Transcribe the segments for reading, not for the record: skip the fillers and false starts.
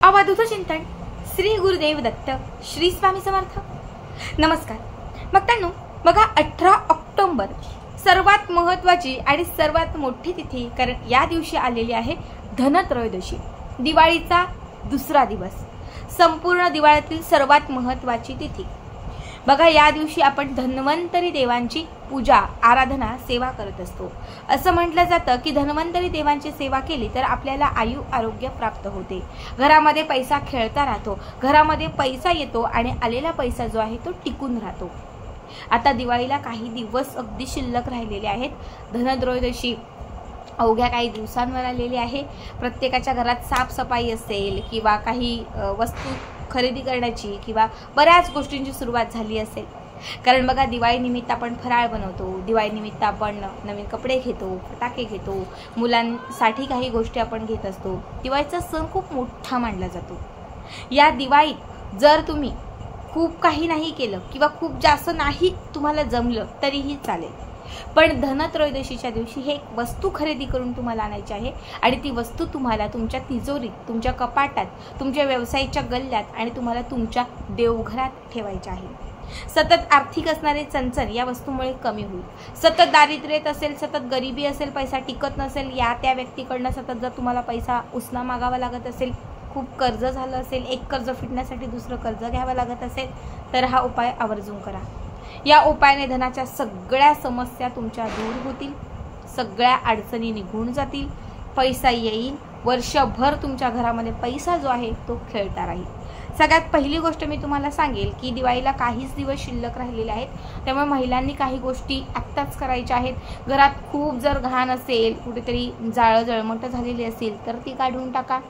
अवधूत चिंतन श्री गुरुदेव दत्त श्री स्वामी समर्थ। नमस्कार भक्तांनो, बघा 18 ऑक्टोबर सर्वात महत्त्वाची आणि सर्वात मोठी तिथी, कारण या दिवशी आलेली आहे धनत्रयोदशी, दिवाळीचा दुसरा दिवस, संपूर्ण दिवाळीतील सर्वात महत्त्वाची तिथी। बघा, या दिवशी आपण धन्वंतरी देवांची पूजा, आराधना, सेवा करत असतो। असं म्हटलं जातं की धन्वंतरी देवांची सेवा केली तर आपल्याला आयु आरोग्य प्राप्त होते, घरामध्ये पैसा खेळता राहतो, घरामध्ये पैसा येतो आणि आलेला पैसा जो आहे तो टिकून राहतो। आता दिवाळीला काही दिवस अगदी शिल्लक राहिलेले आहेत। धनत्रयोदशी अवघ्या काही दिवसांवर आलेली आहे। प्रत्येकाच्या घरात साफसफाई असेल किंवा काही वस्तू खरेदी करण्याची किंवा बऱ्याच गोष्टींची सुरुवात झाली असेल, कारण बघा दिवाळी निमित्त आपण फराळ बनवतो, दिवाळी निमित्त आपण नवीन कपडे घेतो, फटाके घेतो, मुलांसाठी काही गोष्टी आपण घेत असतो। दिवाळीचा सण खूप मोठा मानला जातो। या दिवाळीत जर तुम्ही खूप काही नाही केलं किंवा खूप जास्त नाही तुम्हाला जमलं तरीही चालेल, पण धनत्रयोदशीच्या दिवशी हे वस्तू खरेदी करून तुम्हाला आणायची आहे आणि ती वस्तू तुम्हाला तुमच्या तिजोरीत, तुमच्या कपाटात, तुमच्या व्यवसायाच्या गल्ल्यात आणि तुम्हाला तुमच्या देवघरात ठेवायची आहे। सतत आर्थिक असणारे चणचण या वस्तूमुळे कमी होईल। सतत दारिद्र्य असेल, सतत गरिबी असेल, पैसा टिकत नसेल, या त्या व्यक्तीकडनं सतत जर तुम्हाला पैसा उसना मागावा लागत असेल, खूप कर्ज झालं असेल, एक कर्ज फिटण्यासाठी दुसरं कर्ज घ्यावं लागत असेल, तर हा उपाय आवर्जून करा। या उपायाने धनाच्या सगळ्या समस्या तुमच्या दूर होतील, सगळ्या अडचणी निघून जातील, पैसा येईल, वर्षभर तुमच्या घरामध्ये पैसा जो आहे तो खेळता राहील। सगळ्यात पहिली गोष्ट मी तुम्हाला सांगेल की दिवाळीला काहीच दिवस शिल्लक राहिलेले आहेत, त्यामुळे महिलांनी काही गोष्टी आत्ताच करायच्या आहेत। घरात खूप जर घाण असेल, कुठेतरी जळमट झालेली असेल तर ती काढून टाका,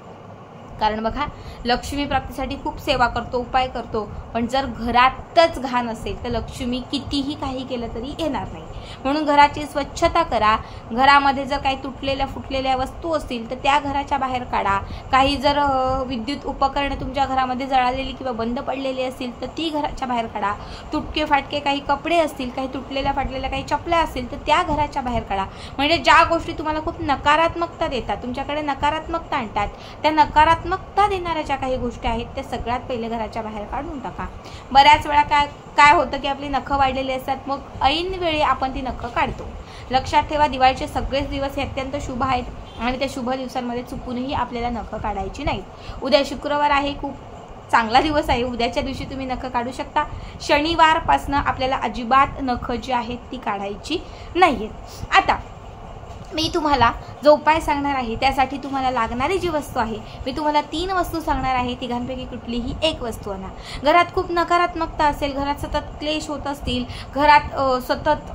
कारण बघा लक्ष्मी प्राप्तीसाठी खूप सेवा करतो, उपाय करतो, पण जर घरातच घाण असेल तर लक्ष्मी कितीही काही केलं तरी येणार नाही। म्हणून घराची स्वच्छता करा। घरामध्ये जर काही तुटलेल्या फुटलेल्या वस्तू असतील तर त्या घराच्या बाहेर काढा। काही जर विद्युत उपकरणे तुमच्या घरामध्ये जळालेली किंवा बंद पडलेली असतील तर ती घराच्या बाहेर काढा। तुटके फाटके काही कपडे असतील, काही तुटलेल्या फाटलेल्या काही चपल्या असतील तर त्या घराच्या बाहेर काढा। म्हणजे ज्या गोष्टी तुम्हाला खूप नकारात्मकता देतात, तुमच्याकडे नकारात्मकता आणतात, त्या नकारात्मकता देणाऱ्या ज्या काही गोष्टी आहेत त्या सगळ्यात पहिले घराच्या बाहेर काढून टाका। बऱ्याच वेळा काय होतं की आपली नखं वाढलेली असतात, मग ऐन वेळी आपण ती नखं काढतो। लक्षात ठेवा, दिवाळीचे सगळेच दिवस हे अत्यंत शुभ आहेत आणि त्या शुभ दिवसांमध्ये चुकूनही आपल्याला नखं काढायची नाहीत। उद्या शुक्रवार आहे, खूप चांगला दिवस आहे, उद्याच्या दिवशी तुम्ही नखं काढू शकता। शनिवारपासून आपल्याला अजिबात नखं जी आहेत ती काढायची नाहीयेत। आता मी तुम्हाला जो उपाय सांगणार आहे त्यासाठी तुम्हाला लागणारी जी वस्तू आहे, मी तुम्हाला 3 वस्तू सांगणार आहे, तिघांपैकी कुठलीही एक वस्तू आणा। घरात खूप नकारात्मकता असेल, घरात सतत क्लेश होत असतील, घरात सतत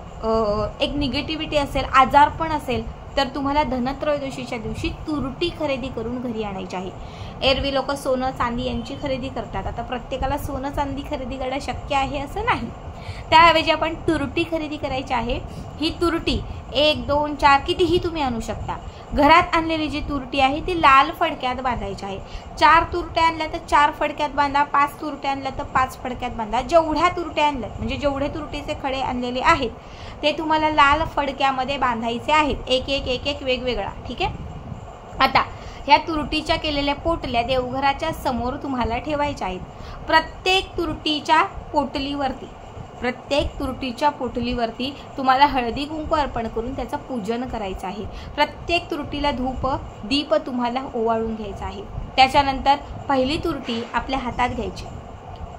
एक निगेटिव्हिटी असेल, आजारपण असेल, तर तुम्हाला धनत्रयोदशीच्या दिवशी तुरटी खरेदी करून घरी आणायची आहे। एरवी लोक सोनं चांदी यांची खरेदी करतात, आता प्रत्येकाला सोनं चांदी खरेदी करणं शक्य आहे असं नाही, त्याऐवजी आपण तुरटी खरेदी करायची आहे। ही तुरटी 1, 2, 4 कितीही तुम्ही आणू शकता। घरात आणलेली जी तुरटी आहे ती लाल फडक्यात बांधायची आहे। 4 तुरट्या आणल्या तर 4 फडक्यात बांधा, 5 तुरट्या आणल्या तर 5 फडक्यात बांधा। जेवढ्या तुरट्या आणल्यात म्हणजे जेवढे तुरटीचे खडे आणलेले आहेत ते तुम्हाला लाल फडक्यामध्ये बांधायचे आहेत, एक वेगवेगळा, ठीक आहे। आता ह्या तुरटीच्या केलेल्या पोटल्या देवघराच्या समोर तुम्हाला ठेवायच्या आहेत। प्रत्येक तुरटीच्या पोटलीवरती तुम्हाला हळदी कुंकू अर्पण करून त्याचं पूजन करायचं आहे। प्रत्येक तुरटीला धूप दीप तुम्हाला ओवाळून घ्यायचा आहे। त्याच्यानंतर पहिली तुरटी आपल्या हातात घ्यायची,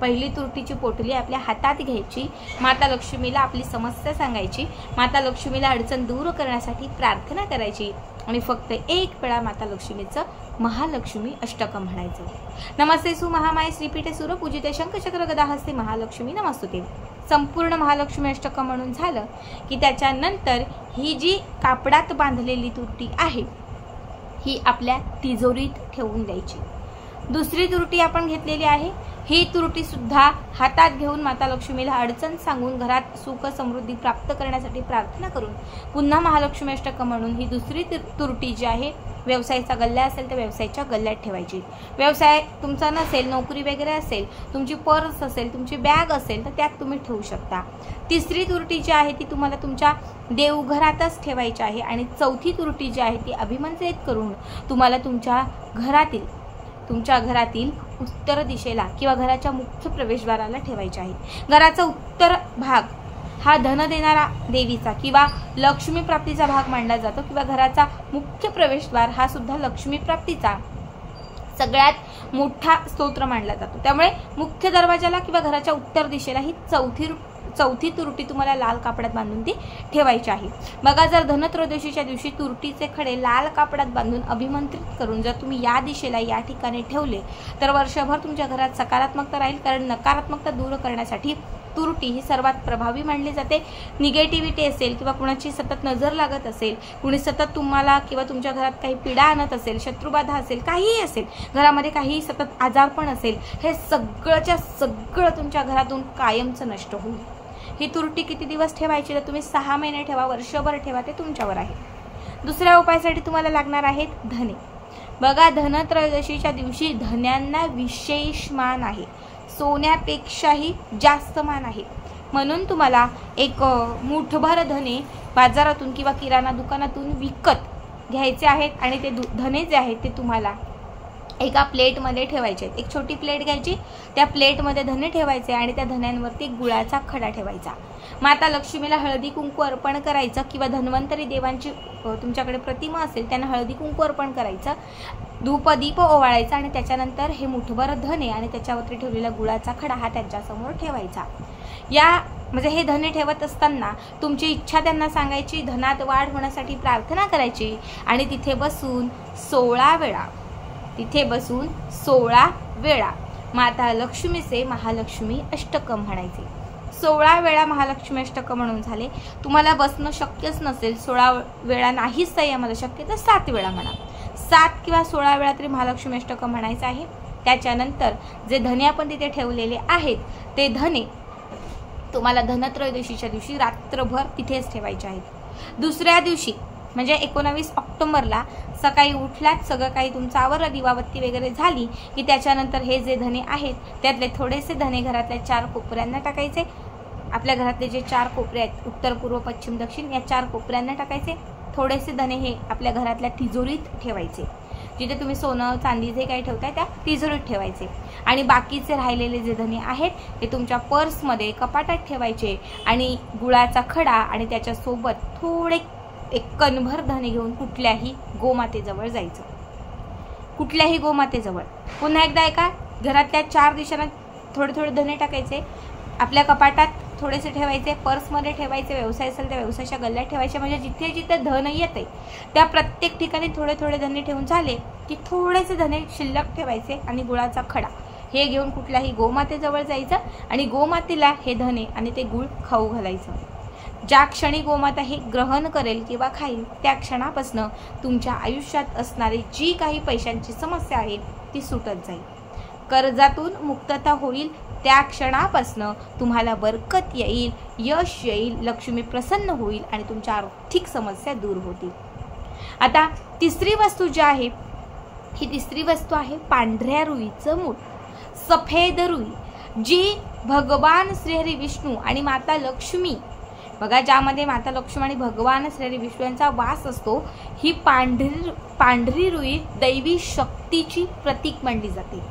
पहिली तुरटीची पोटली आपल्या हातात घ्यायची, माता लक्ष्मीला आपली समस्या सांगायची, माता लक्ष्मीला अडचण दूर करण्यासाठी प्रार्थना करायची आणि फक्त एक वेळा माता लक्ष्मीचं महालक्ष्मी अष्टकं म्हणायचं। नमस्ते सु महामाये श्रीपीठे सुर पूजिते शंखचक्र गदा हस्ते महालक्ष्मी नमस्तुते। संपूर्ण महालक्ष्मी अष्टकं म्हणून झालं की त्याच्यानंतर ही जी कापडात बांधलेली तुरटी आहे ही आपल्या तिजोरीत ठेवून द्यायची। दुसरी तुरटी आपण घेतलेली आहे, ही तुरटी सुद्धा हातात घेऊन माता लक्ष्मीला अडचण सांगून घरात सुख समृद्धी प्राप्त करण्यासाठी प्रार्थना करून पुन्हा महालक्ष्मी अष्टकं म्हणून ही दुसरी तुरटी जी आहे व्यवसायाचा गल्ला असेल तर व्यवसायाच्या गल्ल्यात ठेवायची। व्यवसाय तुमचा नसेल, नोकरी वगैरे असेल, तुमची पर्स असेल, तुमची बॅग असेल तर त्यात तुम्ही ठेवू शकता। तिसरी तुरटी जी आहे ती तुम्हाला तुमच्या देवघरातच ठेवायची आहे आणि चौथी तुरटी जी आहे ती अभिमंत्रित करून तुम्हाला तुमच्या घरातील तुमच्या घरातील उत्तर दिशेला किंवा घराच्या मुख्य प्रवेशद्वाराला ठेवायचे आहे. घराचा उत्तर भाग हा धन देणारा देवीचा किंवा लक्ष्मी प्राप्तीचा भाग मानला जातो किंवा घराचा मुख्य प्रवेशद्वार हा सुद्धा लक्ष्मी प्राप्तीचा सगळ्यात मोठा स्तोत्र मानला जातो. त्यामुळे मुख्य दरवाजाला किंवा घराच्या उत्तर दिशेला ही चौथी तुरटी तुम्हाला लाल कापडात बांधून ती ठेवायची आहे. बघा, जर धनत्रयोदशीच्या दिवशी तुरटीचे खडे लाल कापडात बांधून अभिमंत्रित करून जर तुम्ही या दिशेला या ठिकाणी ठेवले तर वर्षभर तुमच्या घरात सकारात्मकता राहील. कारण नकारात्मकता दूर करण्यासाठी तुरटी ही सर्वात प्रभावी मानली जाते. निगेटिव्हिटी असेल किंवा कुणाची सतत नजर लागत असेल, कुणी सतत तुम्हाला किंवा तुमच्या घरात काही पीडा आणत असेल, शत्रुबाधा असेल, काहीही असेल, घरामध्ये काही सतत आजारपण असेल, हे सगळंच्या सगळं तुमच्या घरातून कायमचं नष्ट होईल. ही तुरटी किती दिवस ठेवायची? तर तुम्ही 6 महिने ठेवा, वर्षभर ठेवा, ते तुमच्यावर आहे. दुसऱ्या उपायासाठी तुम्हाला लागणार आहेत धने. बघा, धनत्रयोदशीच्या दिवशी धन्यांना विशेष मान आहे. सोन्यापेक्षाही जास्त मान आहे. म्हणून तुम्हाला एक मुठभर धने बाजारातून किंवा किराणा दुकानातून विकत घ्यायचे आहेत आणि ते धने जे आहेत ते तुम्हाला एका प्लेटमध्ये ठेवायचे आहेत. एक छोटी प्लेट घ्यायची, त्या प्लेटमध्ये धने ठेवायचे आणि त्या धन्यांवरती गुळाचा खडा ठेवायचा. माता लक्ष्मीला हळदी कुंकू अर्पण करायचं किंवा धन्वंतरी देवांची तुमच्याकडे प्रतिमा असेल त्यांना हळदी कुंकू अर्पण करायचं, धूप दीप ओवाळायचा आणि त्याच्यानंतर हे मुठभर धने आणि त्याच्यावरती ठेवलेला गुळाचा खडा हा त्यांच्यासमोर ठेवायचा. म्हणजे हे धने ठेवत असताना तुमची इच्छा त्यांना सांगायची, धनात वाढ होण्यासाठी प्रार्थना करायची आणि तिथे बसून 16 वेळा माता लक्ष्मीचे महालक्ष्मी अष्टकं म्हणायचे. 16 वेळा महालक्ष्मी अष्टकं म्हणून झाले. तुम्हाला बसणं शक्यच नसेल, 16 वेळा नाहीच यामध्ये शक्य, तर 7 वेळा म्हणा. 7 किंवा 16 वेळा तरी महालक्ष्मी अष्टकं म्हणायचं आहे. त्याच्यानंतर जे धने आपण तिथे ठेवलेले आहेत ते धने तुम्हाला धनत्रयोदशीच्या दिवशी रात्रभर तिथेच ठेवायचे आहेत. दुसऱ्या दिवशी म्हणजे 19 ऑक्टोबरला सकाळी उठल्यात सगळं काही तुमचं आवरलं, दिवाबत्ती वगैरे झाली की त्याच्यानंतर हे जे धने आहेत त्यातले थोडेसे धने घरातल्या 4 कोपऱ्यांना टाकायचे. आपल्या घरातले जे 4 कोपरे आहेत, उत्तर पूर्व पश्चिम दक्षिण, या 4 कोपऱ्यांना टाकायचे. थोडेसे धने हे आपल्या घरातल्या तिजोरीत ठेवायचे. जिथे तुम्ही सोनं चांदी जे काही ठेवताय त्या तिजोरीत ठेवायचे. आणि बाकीचे राहिलेले जे धने आहेत ते तुमच्या पर्समध्ये कपाटात ठेवायचे आणि गुळाचा खडा आणि त्याच्यासोबत थोडे एक कणभर धने घेऊन कुठल्याही गोमातेजवळ जायचं. कुठल्याही गोमातेजवळ. पुन्हा एकदा ऐका, घरातल्या 4 दिशांना थोडे थोडे धने टाकायचे, आपल्या कपाटात थोडेसे ठेवायचे, पर्समध्ये ठेवायचे, व्यवसाय असेल त्या व्यवसायाच्या गल्ल्यात ठेवायचे. म्हणजे जिथे जिथे धन येते त्या प्रत्येक ठिकाणी थोडे थोडे धने ठेवून झाले की थोडेसे धने शिल्लक ठेवायचे आणि गुळाचा खडा हे घेऊन कुठल्याही गोमातेजवळ जायचं आणि गोमातेला हे धने आणि ते गुळ खाऊ घालायचं. ज्या क्षणी गोमाता हे ग्रहण करेल किंवा खाईल त्या क्षणापासून तुमच्या आयुष्यात असणारी जी काही पैशांची समस्या आहे ती सुटत जाईल. कर्जातून मुक्तता होईल. त्या क्षणापासून तुम्हाला बरकत येईल, यश येईल, लक्ष्मी प्रसन्न होईल आणि तुमच्या आर्थिक समस्या दूर होतील. आता तिसरी वस्तू जी आहे ही तिसरी वस्तू आहे पांढऱ्या रुईचं मूठ. सफेद रुई जी भगवान श्रीहरी विष्णू आणि माता लक्ष्मी, बघा ज्यामध्ये माता लक्ष्मी आणि भगवान श्रीहरी विष्णू यांचा वास असतो, ही पांढरी रुई दैवी शक्तीची प्रतीक मानली जाते.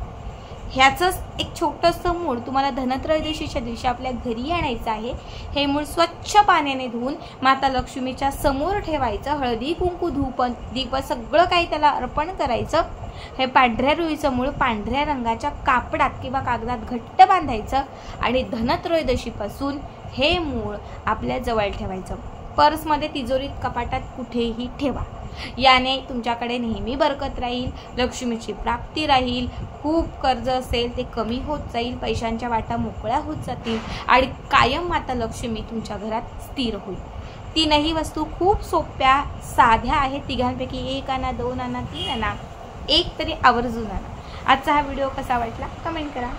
ह्याचंच एक छोटंसं मूळ तुम्हाला धनत्रयोदशीच्या दिवशी आपल्या घरी आणायचं आहे. हे मूळ स्वच्छ पाण्याने धुवून माता लक्ष्मीच्या समोर ठेवायचं. हळदी कुंकू धूप दीप सगळं काही त्याला अर्पण करायचं. हे पांढऱ्या रुईचं मूळ पांढऱ्या रंगाच्या कापडात किंवा कागदात घट्ट बांधायचं आणि धनत्रयोदशीपासून हे मूळ आपल्या जवळ ठेवायचं. पर्समध्ये, तिजोरीत, कपाटात कुठेही ठेवा. याने तुमच्याकडे नेहमी बरकत राहील, लक्ष्मीची प्राप्ती राहील, खूप कर्ज असेल ते कमी होत जाईल, पैशांच्या वाटा मोकळ्या होत जातील आणि कायम माता लक्ष्मी तुमच्या घरात स्थिर होईल. तीनही वस्तू खूप सोप्या साध्या आहेत. तिघांपैकी 1 आणा, 2 आणा, 3 आणा, एक तरी आवर्जून आणा. आजचा हा व्हिडिओ कसा वाटला कमेंट करा.